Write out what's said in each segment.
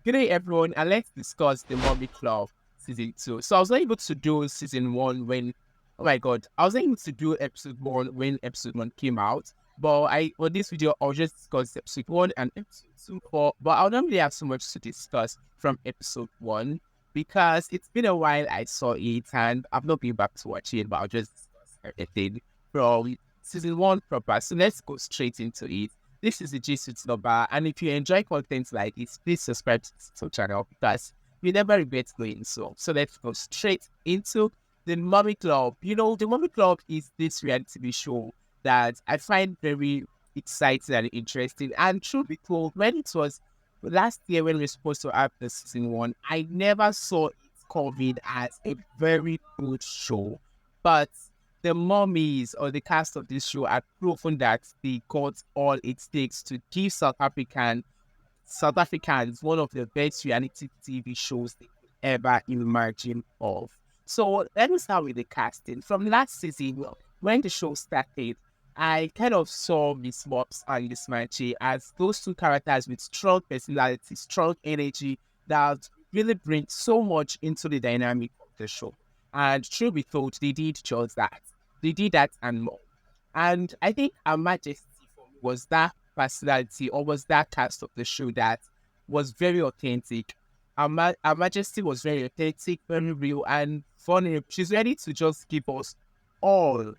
Good day, everyone, and let's discuss the Mommy Club season 2. So I was not able to do season 1 when, oh my god, I was not able to do episode 1 when episode 1 came out. But for this video, I'll just discuss episode 1 and episode 2. But I'll not really have so much to discuss from episode 1 because it's been a while I saw it and I've not been back to watch it, but I'll just discuss everything from season 1 proper. So let's go straight into it. This is the G Suits number, and if you enjoy content like this, please subscribe to this channel because you never regret doing so. Let's go straight into the Mommy Club. You know, the Mommy Club is this reality TV show that I find very exciting and interesting. And truth be told, when it was last year when we were supposed to have the season 1, I never saw it coming as a very good show. But the mummies or the cast of this show have proven that they got all it takes to give South Africans one of the best reality TV shows they could ever imagine of. So let me start with the casting. From last season, when the show started, I kind of saw Miss Mops and Miss Manche as those two characters with strong personality, strong energy that really bring so much into the dynamic of the show. And truth be told, they did just that. They did that and more. And I think Hermajesty was that personality or was that cast of the show that was very authentic. Hermajesty was very authentic, very real, and funny. She's ready to just give us all.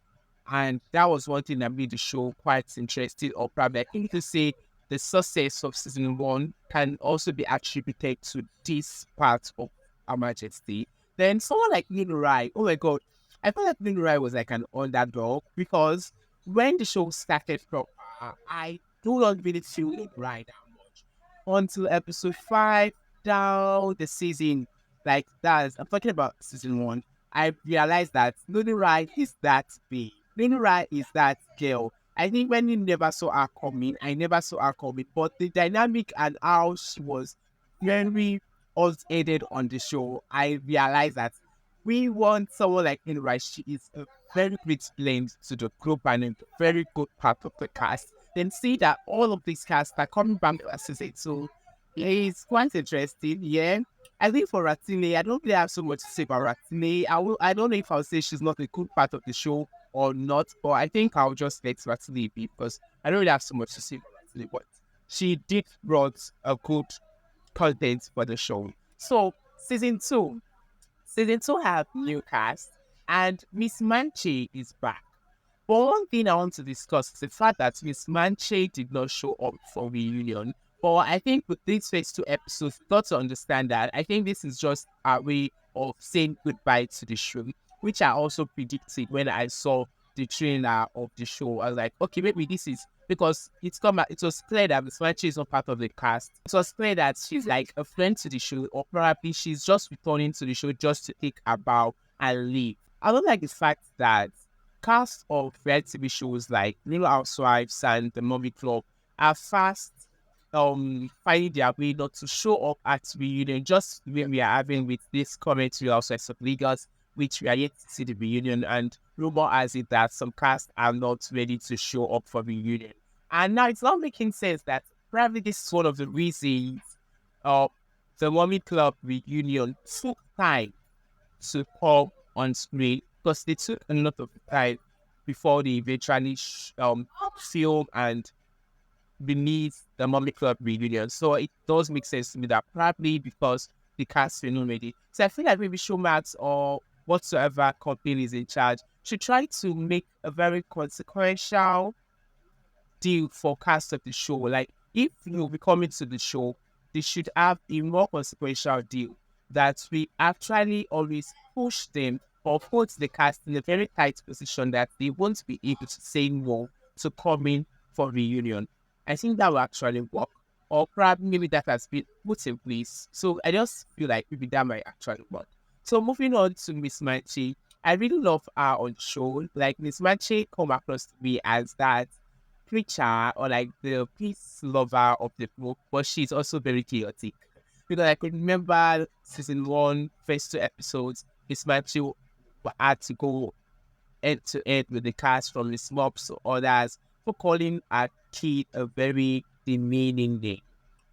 And that was one thing that made the show quite interesting, or probably I think to say the success of season 1 can also be attributed to this part of Hermajesty. Then someone like Nunurai, oh my god, I felt like Nunurai was like an underdog because when the show started from I do not really feel Nunurai that much until episode 5 down the season. Like that, I'm talking about season 1. I realized that Nunurai is that big. Nunurai is that girl. I think when you never saw her coming, I never saw her coming, but the dynamic and how she was very us-aided on the show, I realized that we want someone like Nunurai. She is a very great blend to the group and a very good part of the cast. Then see that all of these casts are coming back to associate. So it's quite interesting, yeah. I think for Ratile, I don't really have so much to say about Ratile. I don't know if I'll say she's not a good part of the show or not, but I think I'll just let Ratile be because I don't really have so much to say about Ratile, but she did brought a good content for the show. So season 2 have new cast and Miss Manche is back. But one thing I want to discuss is the fact that Miss Manche did not show up for reunion. But I think with these first 2 episodes, got to understand that I think this is just a way of saying goodbye to the show, which I also predicted when I saw the trailer of the show. I was like, okay, maybe this is because it was clear that Miss Manche is not part of the cast. It was clear that she's like a friend to the show, or probably she's just returning to the show just to take a bow and leave. I don't like the fact that cast of reality TV shows like Little Housewives and The Mommy Club are fast finding their way not to show up at reunion, just when we are having with this current Real Housewives of Lagos, which we are yet to see the reunion, and rumor has it that some cast are not ready to show up for reunion. And now it's not making sense that probably this is one of the reasons the Mommy Club reunion took time to come on screen because they took a lot of time before they eventually film and release the Mommy Club reunion. So it does make sense to me that probably because the cast were not ready. So I feel like maybe Showmax or whatsoever company is in charge should try to make a very consequential deal for cast of the show. Like if you'll be coming to the show, they should have a more consequential deal that we actually always push them or put the cast in a very tight position that they won't be able to say no to coming for reunion. I think that will actually work. Or probably maybe that has been put in place. So I just feel like maybe that might actually work. So moving on to Miss Manche, I really love her on the show. Like Miss Manche come across to me as that preacher or like the peace lover of the group, but she's also very chaotic. Because I could remember season 1, first 2 episodes, Miss Manche had to go end to end with the cast from Miss Mops to others for calling a kid a very demeaning name.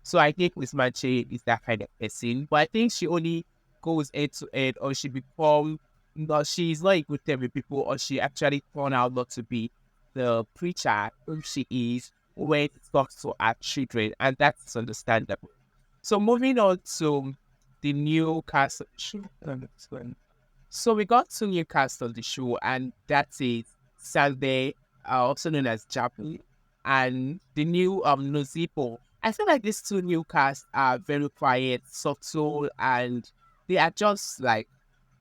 So I think Miss Manche is that kind of person. But I think she only goes head to head, or she become no, she's not a good time with people, or she actually turned out not to be the preacher who she is when it talks to her children, and that's understandable. So moving on to the new cast. So we got two new cast on the show, and that is Sande, also known as Jabulile, and the new Nozipho. I feel like these two new casts are very quiet, subtle, and they are just like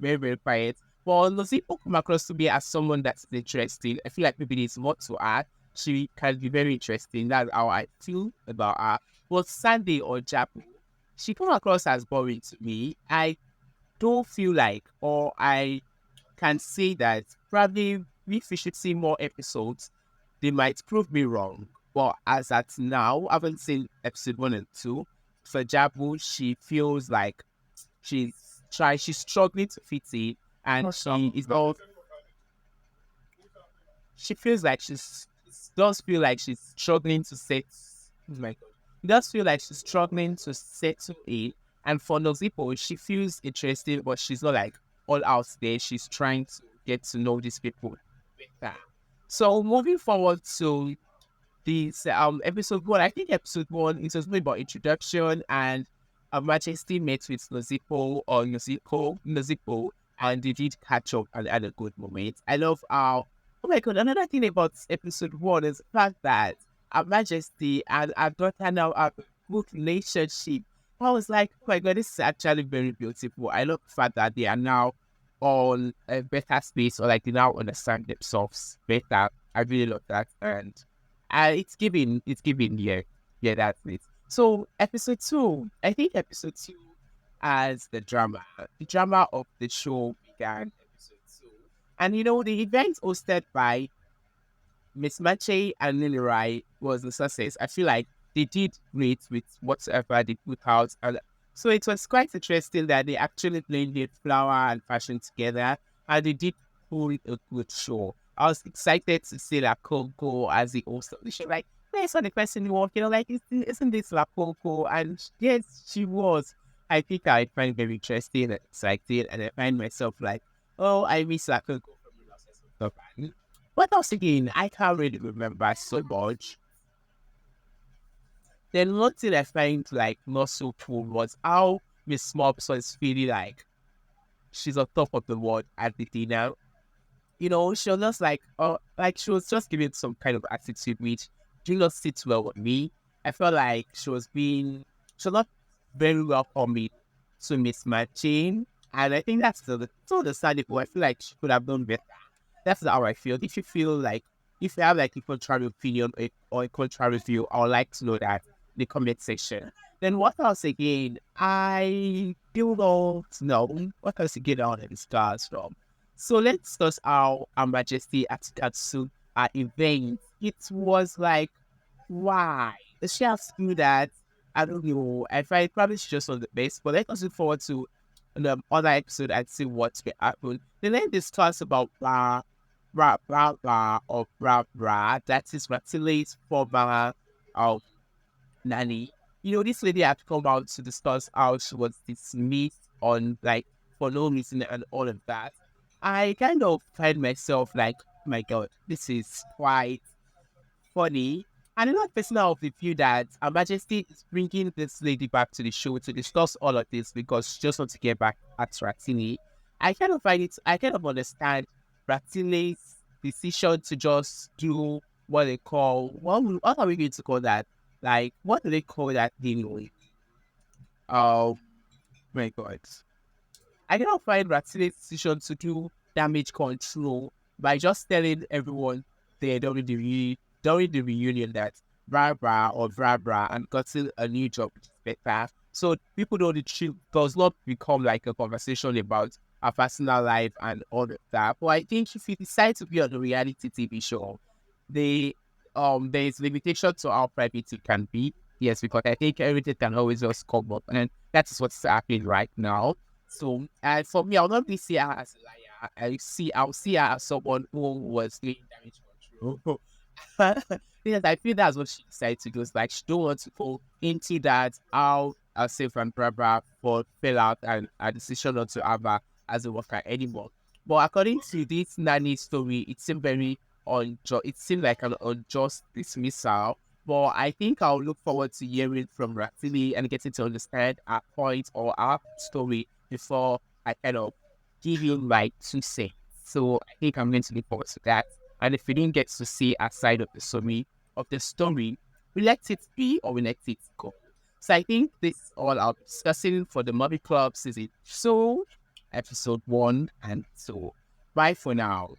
very, very quiet. But Nozipho come across to me as someone that's interesting. I feel like maybe there's more to her. She can be very interesting. That's how I feel about her. But Sunday or Jabu, she come across as boring to me. I don't feel like, or I can say that probably if we should see more episodes, they might prove me wrong. But as at now, I haven't seen episode 1 and 2. For Jabu, she feels like she's struggling to fit in, and she is not. She feels like she's does feel like she's struggling to set. Oh my God, it does feel like she's struggling to settle in. And for Nozipho, she feels interesting, but she's not like all out there. She's trying to get to know these people better. So moving forward to this episode 1, I think episode 1 it was more about introduction, and Majesty met with Nozipho, and they did catch up and had a good moment. I love how, oh my God, another thing about episode 1 is the fact that Majesty and her daughter now have a good relationship. I was like, oh my God, this is actually very beautiful. I love the fact that they are now on a better space, or like they now understand themselves better. I really love that. And it's giving, yeah, that's it. So episode 2, I think episode 2 as the drama of the show began episode 2, and the event hosted by Miss Mache and Nunurai was a success. I feel like they did great with whatever they put out. And so it was quite interesting that they actually blended flower and fashion together, and they did pull a good show. I was excited to see La Coco as the host of the show. Like, I saw the person walk, like, isn't this La Coco? And yes, she was. I think I find it very interesting and exciting, and I find myself like, oh, I miss La Coco from the last episode. What else again? I can't really remember so much. Then one thing I find like not so cool was how Miss Mops was feeling like she's on top of the world at the dinner. She was just like she was just giving some kind of attitude which did not sit well with me. I felt like she was not very welcoming to Miss Matching. And I think that's so understandable. I feel like she could have done better. That's how I feel. If you feel like, if you have like a contrary opinion, or a contrary view, I would like to know that in the comment section. Then what else again? I do not know what else again on the stars from. So let's discuss how Her Majesty at Katsu event. It was like, why? She has to do that. I don't know. I find probably she's just on the base, but let us look forward to the other episode and see what will happen. Then let's discuss about blah, that is Ratile's former um nanny. This lady had come out to discuss how she was dismissed on like for no reason and all of that. I kind of find myself like, oh my God, this is quite funny. And another person of the view that Her Majesty is bringing this lady back to the show to discuss all of this because she just wants to get back at Ratile. I kind of understand Ratile's decision to just do what they call, what are we going to call that? Like, what do they call that thing? Oh my God. I cannot find Ratile's decision to do damage control by just telling everyone there during the reunion that blah blah or blah blah and gotten a new job which is better. So people know the truth does not become like a conversation about our personal life and all of that. But I think if you decide to be on a reality TV show, they there is limitation to how private it can be. Yes, because I think everything can always just come up, and that is what's happening right now. So, for me, I'll not really see her as a liar. I'll see her as someone who was doing damage control. Because I feel that's what she decided to do. It's like she don't want to go into that how herself and Barbara for fell out and a decision not to have her as a worker anymore. But according to this nanny story, it seemed very unjust. It seemed like an unjust dismissal. But I think I'll look forward to hearing from Ratile and getting to understand our point or our story before I kind of give you my 2 cents. So I think I'm going to look forward to that. And if we didn't get to see a side of the story, we let it be or we let it go. So I think this is all I'll be discussing for the Movie Club season 2, episode 1 and 2. Bye for now.